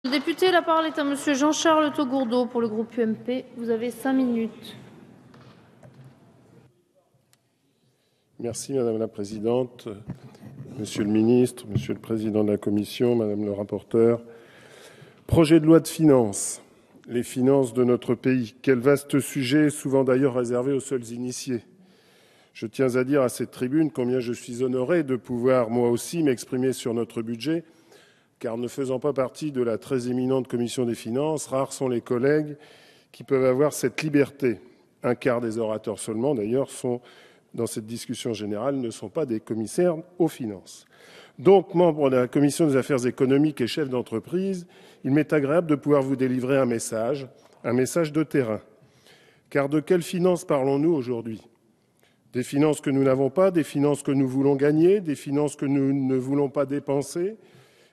Député, la parole est à monsieur Jean-Charles Taugourdeau pour le groupe UMP. Vous avez 5 minutes. Merci Madame la Présidente, Monsieur le Ministre, Monsieur le Président de la Commission, Madame le rapporteur. Projet de loi de finances, les finances de notre pays. Quel vaste sujet, souvent d'ailleurs réservé aux seuls initiés. Je tiens à dire à cette tribune combien je suis honoré de pouvoir moi aussi m'exprimer sur notre budget, car ne faisant pas partie de la très éminente Commission des finances, rares sont les collègues qui peuvent avoir cette liberté. Un quart des orateurs seulement, d'ailleurs, dans cette discussion générale, ne sont pas des commissaires aux finances. Donc, membre de la Commission des affaires économiques et chef d'entreprise, il m'est agréable de pouvoir vous délivrer un message de terrain. Car de quelles finances parlons-nous aujourd'hui ? Des finances que nous n'avons pas, des finances que nous voulons gagner, des finances que nous ne voulons pas dépenser,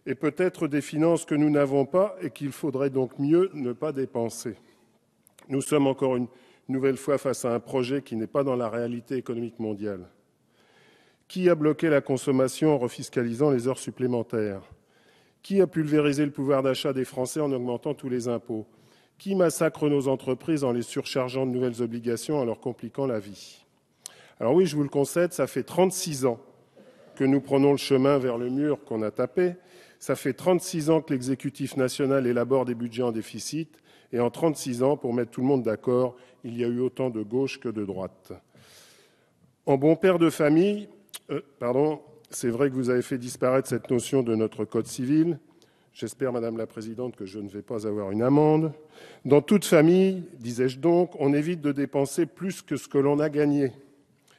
et peut-être des finances que nous n'avons pas et qu'il faudrait donc mieux ne pas dépenser. Nous sommes encore une nouvelle fois face à un projet qui n'est pas dans la réalité économique mondiale. Qui a bloqué la consommation en refiscalisant les heures supplémentaires ? Qui a pulvérisé le pouvoir d'achat des Français en augmentant tous les impôts ? Qui massacre nos entreprises en les surchargeant de nouvelles obligations, en leur compliquant la vie ? Alors oui, je vous le concède, ça fait 36 ans que nous prenons le chemin vers le mur qu'on a tapé. Ça fait 36 ans que l'exécutif national élabore des budgets en déficit. Et en 36 ans, pour mettre tout le monde d'accord, il y a eu autant de gauche que de droite. En bon père de famille, c'est vrai que vous avez fait disparaître cette notion de notre code civil. J'espère, Madame la Présidente, que je ne vais pas avoir une amende. Dans toute famille, disais-je donc, on évite de dépenser plus que ce que l'on a gagné.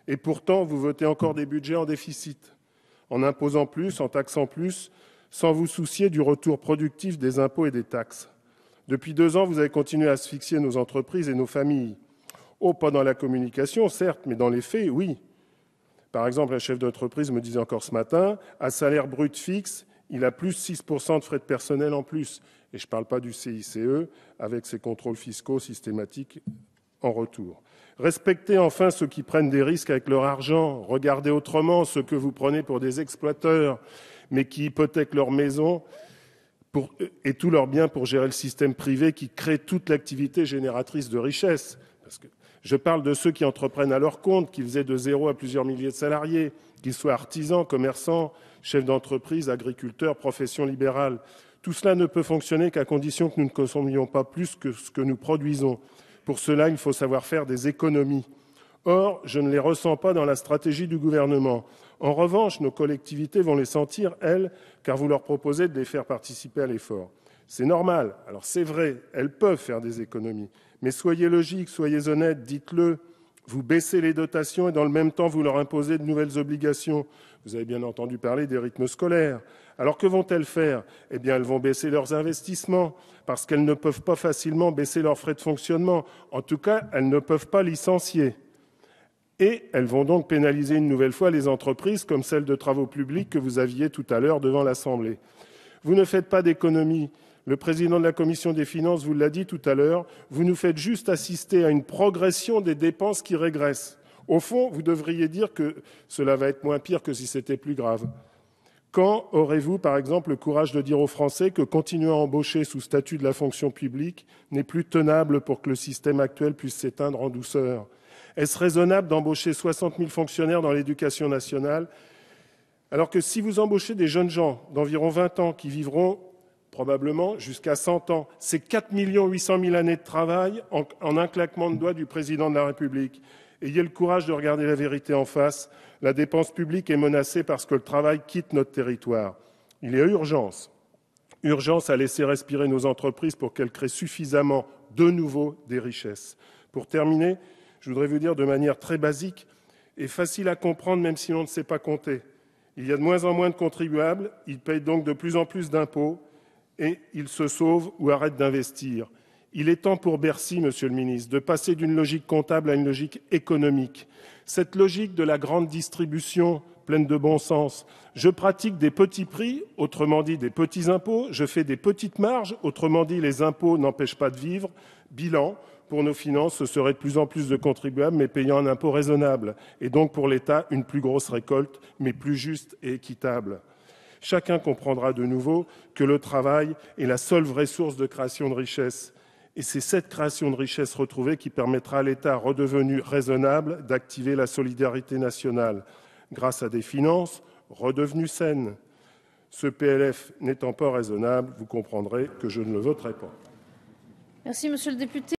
Et pourtant, vous votez encore des budgets en déficit, en imposant plus, en taxant plus, sans vous soucier du retour productif des impôts et des taxes. Depuis 2 ans, vous avez continué à asphyxier nos entreprises et nos familles. Oh, pas dans la communication, certes, mais dans les faits, oui. Par exemple, un chef d'entreprise me disait encore ce matin, à salaire brut fixe, il a plus 6% de frais de personnel en plus. Et je ne parle pas du CICE, avec ses contrôles fiscaux systématiques en retour. Respectez enfin ceux qui prennent des risques avec leur argent. Regardez autrement ceux que vous prenez pour des exploiteurs, mais qui hypothèquent leur maison et tous leurs biens pour gérer le système privé qui crée toute l'activité génératrice de richesse. Parce que je parle de ceux qui entreprennent à leur compte, qui faisaient de 0 à plusieurs milliers de salariés, qu'ils soient artisans, commerçants, chefs d'entreprise, agriculteurs, professions libérales. Tout cela ne peut fonctionner qu'à condition que nous ne consommions pas plus que ce que nous produisons. Pour cela, il faut savoir faire des économies. Or, je ne les ressens pas dans la stratégie du gouvernement. En revanche, nos collectivités vont les sentir, elles, car vous leur proposez de les faire participer à l'effort. C'est normal. Alors c'est vrai, elles peuvent faire des économies. Mais soyez logiques, soyez honnêtes, dites-le. Vous baissez les dotations et dans le même temps, vous leur imposez de nouvelles obligations. Vous avez bien entendu parler des rythmes scolaires. Alors que vont-elles faire ? Eh bien, elles vont baisser leurs investissements parce qu'elles ne peuvent pas facilement baisser leurs frais de fonctionnement. En tout cas, elles ne peuvent pas licencier. Et elles vont donc pénaliser une nouvelle fois les entreprises comme celle de travaux publics que vous aviez tout à l'heure devant l'Assemblée. Vous ne faites pas d'économie. Le président de la Commission des finances vous l'a dit tout à l'heure, vous nous faites juste assister à une progression des dépenses qui régressent. Au fond, vous devriez dire que cela va être moins pire que si c'était plus grave. Quand aurez-vous, par exemple, le courage de dire aux Français que continuer à embaucher sous statut de la fonction publique n'est plus tenable pour que le système actuel puisse s'éteindre en douceur ? Est-ce raisonnable d'embaucher 60 000 fonctionnaires dans l'éducation nationale, alors que si vous embauchez des jeunes gens d'environ 20 ans qui vivront probablement jusqu'à 100 ans, c'est 4 800 000 années de travail en un claquement de doigts du président de la République. Ayez le courage de regarder la vérité en face. La dépense publique est menacée parce que le travail quitte notre territoire. Il y a urgence à laisser respirer nos entreprises pour qu'elles créent suffisamment de nouveau des richesses. Pour terminer, je voudrais vous dire de manière très basique et facile à comprendre même si l'on ne sait pas compter. Il y a de moins en moins de contribuables, ils payent donc de plus en plus d'impôts et ils se sauvent ou arrêtent d'investir. Il est temps pour Bercy, Monsieur le Ministre, de passer d'une logique comptable à une logique économique. Cette logique de la grande distribution pleine de bon sens. Je pratique des petits prix, autrement dit des petits impôts. Je fais des petites marges, autrement dit les impôts n'empêchent pas de vivre. Bilan, pour nos finances, ce serait de plus en plus de contribuables, mais payant un impôt raisonnable. Et donc pour l'État, une plus grosse récolte, mais plus juste et équitable. Chacun comprendra de nouveau que le travail est la seule vraie source de création de richesse. Et c'est cette création de richesse retrouvée qui permettra à l'État redevenu raisonnable d'activer la solidarité nationale grâce à des finances redevenues saines. Ce PLF n'étant pas raisonnable, vous comprendrez que je ne le voterai pas. Merci, monsieur le député.